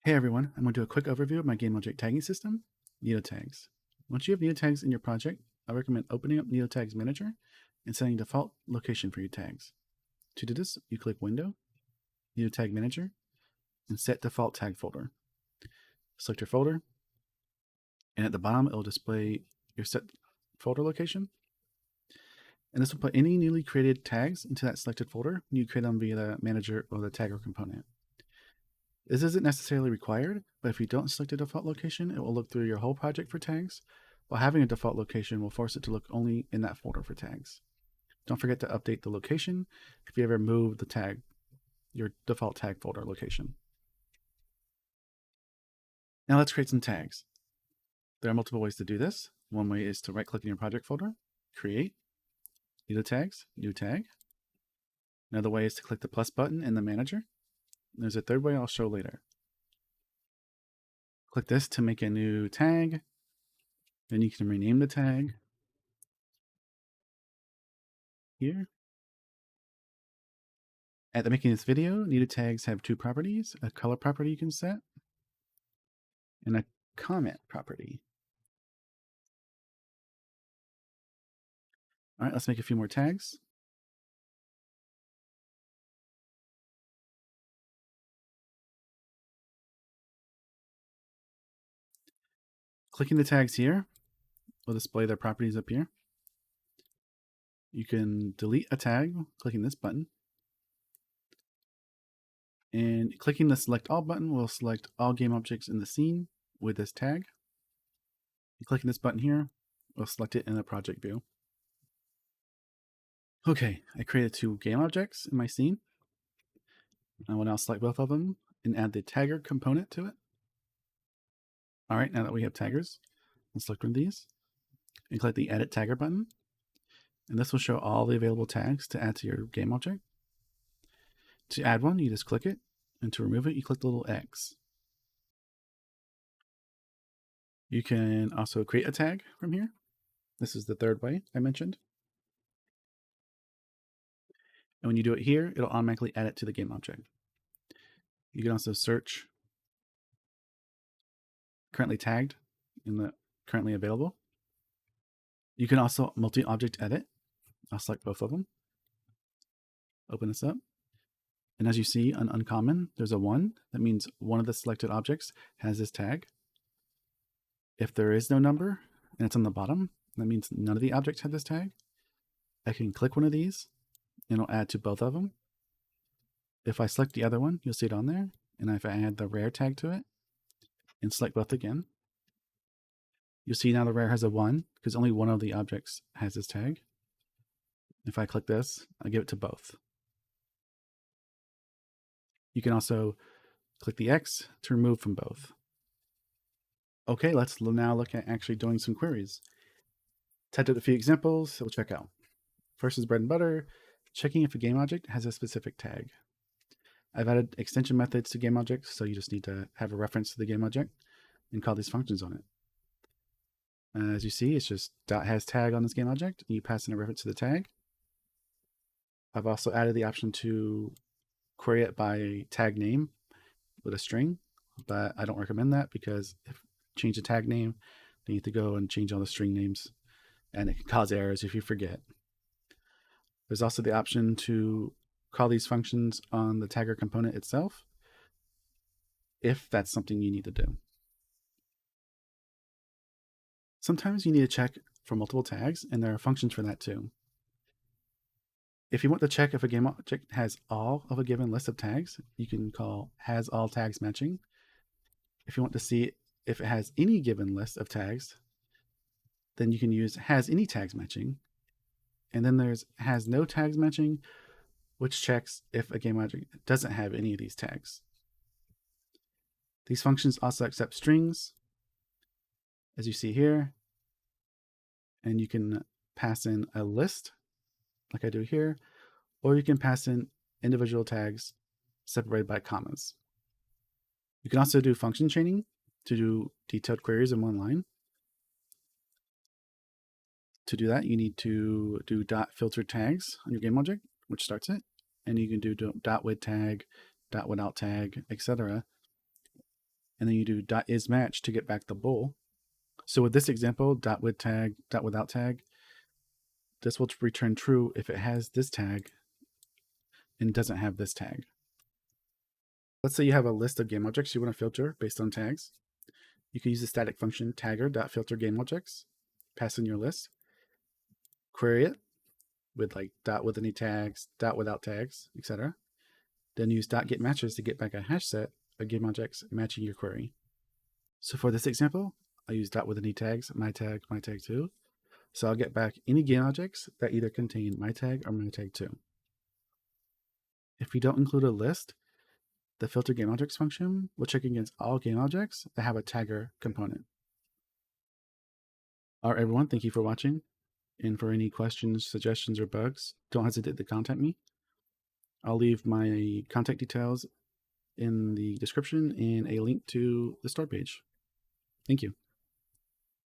Hey everyone, I'm going to do a quick overview of my Gameobject tagging system, Neato tags. Once you have Neato tags in your project, I recommend opening up Neato Tags Manager and setting a default location for your tags. To do this, you click Window, Neato Tag Manager, and set Default Tag Folder. Select your folder, and at the bottom it will display your set folder location. And this will put any newly created tags into that selected folder when you create them via the manager or the tagger component. This isn't necessarily required, but if you don't select a default location, it will look through your whole project for tags, while having a default location will force it to look only in that folder for tags. Don't forget to update the location if you ever move the tag, your default tag folder location. Now let's create some tags. There are multiple ways to do this. One way is to right-click in your project folder, create, Neato tags, new tag. Another way is to click the plus button in the manager. There's a third way I'll show later. Click this to make a new tag. Then you can rename the tag here. At the making of this video, Neato tags have two properties, a color property you can set, and a comment property. All right, let's make a few more tags. Clicking the tags here will display their properties up here. You can delete a tag clicking this button. And clicking the Select All button will select all game objects in the scene with this tag. And clicking this button here will select it in the project view. Okay, I created two game objects in my scene. I will now select both of them and add the tagger component to it. All right, now that we have taggers, let's select one of these and click the Edit Tagger button. And this will show all the available tags to add to your game object. To add one, you just click it, and to remove it, you click the little X. You can also create a tag from here. This is the third way I mentioned. And when you do it here, it'll automatically add it to the game object. You can also search currently tagged in the currently available. You can also multi-object edit. I'll select both of them. Open this up. And as you see on uncommon, there's a 1. That means one of the selected objects has this tag. If there is no number and it's on the bottom, that means none of the objects have this tag. I can click one of these and it'll add to both of them. If I select the other one, you'll see it on there. And if I add the rare tag to it and select both again, you'll see now the rare has a 1 because only one of the objects has this tag. If I click this, I give it to both. You can also click the X to remove from both. Okay, let's now look at actually doing some queries. Typed up a few examples that we'll check out. First is bread and butter, checking if a game object has a specific tag. I've added extension methods to game objects, so you just need to have a reference to the game object and call these functions on it. As you see, it's just .has tag on this game object, and you pass in a reference to the tag. I've also added the option to query it by tag name with a string, but I don't recommend that because if you change the tag name, then you have to go and change all the string names, and it can cause errors if you forget. There's also the option to call these functions on the tagger component itself, if that's something you need to do. Sometimes you need to check for multiple tags, and there are functions for that too. If you want to check if a game object has all of a given list of tags, you can call has all tags matching. If you want to see if it has any given list of tags, then you can use has any tags matching. And then there's has no tags matching, which checks if a game object doesn't have any of these tags. These functions also accept strings, as you see here, and you can pass in a list like I do here, or you can pass in individual tags separated by commas. You can also do function chaining to do detailed queries in one line. To do that, you need to do .filter tags on your game object, which starts it, and you can do .with tag, .without tag, etc. and then you do .isMatch to get back the bool. So with this example, .with tag, .without tag, this will return true if it has this tag and doesn't have this tag. Let's say you have a list of game objects you want to filter based on tags. You can use the static function tagger.filter gameobjects, pass in your list, query it with like .with any tags, .without tags, etc. Then use .getMatches to get back a hash set of game objects matching your query. So for this example, I use .with any tags, my tag 2. So I'll get back any game objects that either contain my tag or my tag 2. If we don't include a list, the filter game objects function will check against all game objects that have a tagger component. All right, everyone, thank you for watching. And for any questions, suggestions, or bugs, don't hesitate to contact me. I'll leave my contact details in the description and a link to the store page. Thank you.